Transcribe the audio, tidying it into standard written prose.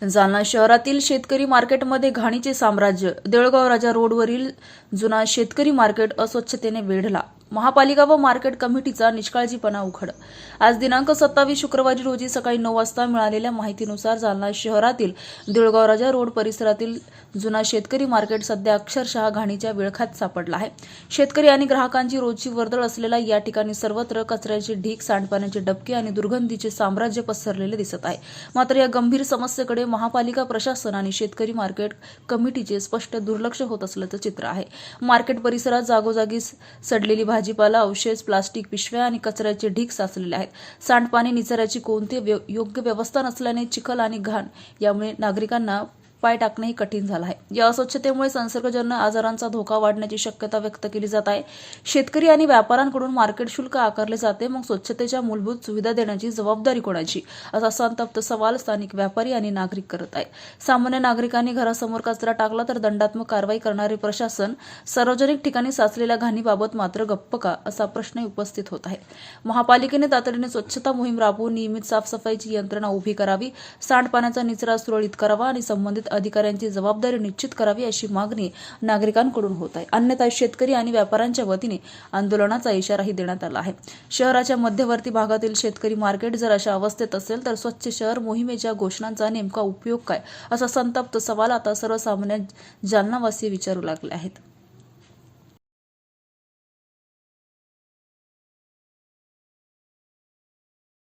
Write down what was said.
जालना शहरातील शेतकरी मार्केटमध्ये घाणीचे साम्राज्य. देऊळगाव राजा रोडवरील जुना शेतकरी मार्केट अस्वच्छतेने वेढला. महापालिका व मार्केट कमिटीचा निष्काळजीपणा उघड. आज दिनांक 27 शुक्रवारी रोजी सकाळी 9 वाजता मिळालेल्या माहितीनुसार जालना शहरातील देऊळगाव राजा रोड परिसरातील जुना शेतकरी मार्केट सध्या अक्षरशः घाणीच्या विळख्यात सापडला आहे. शेतकरी आणि ग्राहकांची रोजची वर्दळ असलेल्या या ठिकाणी सर्वत्र कचऱ्याचे ढीग, सांडपाण्याचे डबके आणि दुर्गंधीचे साम्राज्य पसरलेले दिसत आहे. मात्र या गंभीर समस्येकडे महापालिका प्रशासन आणि शेतकरी मार्केट कमिटीचे स्पष्ट दुर्लक्ष होत असल्याचं चित्र आहे. मार्केट परिसरात जागोजागी सडलेली भाजीपाला, अवशेष, प्लास्टिक पिशव्या आणि कचऱ्याचे ढीग साचलेले आहेत. सांडपाणी निचऱ्याची कोणती योग्य व्यवस्था नसल्याने चिखल आणि घाण यामुळे नागरिकांना पाय टाकणेही कठीण झालं आहे. या अस्वच्छतेमुळे संसर्गजन्य आजारांचा धोका वाढण्याची शक्यता व्यक्त केली जात आहे. शेतकरी आणि व्यापाऱ्यांकडून मार्केट शुल्क आकारले जाते, मग स्वच्छतेच्या मूलभूत सुविधा देण्याची जबाबदारी कोणाची, असा संतप्त सवाल स्थानिक व्यापारी आणि नागरिक करत आहेत. सामान्य नागरिकांनी घरासमोर कचरा टाकला तर दंडात्मक कारवाई करणारे प्रशासन सार्वजनिक ठिकाणी साचलेल्या घाणीबाबत मात्र गप्प का, असा प्रश्न उपस्थित होत आहे. महापालिकेने तातडीने स्वच्छता मोहीम राबवून नियमित साफसफाईची यंत्रणा उभी करावी, सांडपाण्याचा निचरा सुरळीत करावा आणि संबंधित अधिकाऱ्यांची जबाबदारी निश्चित करावी, अशी मागणी नागरिकांकडून होत आहे. अन्यथा शेतकरी आणि व्यापाऱ्यांच्या वतीने आंदोलनाचा इशाराही देण्यात आला आहे. शहराच्या मध्यवर्ती भागातील शेतकरी मार्केट जर अशा अवस्थेत असेल तर स्वच्छ शहर मोहिमेच्या घोषणांचा नेमका उपयोग काय, असा संतप्त सवाल आता सर्वसामान्य जालनावासी विचारू लागले आहेत.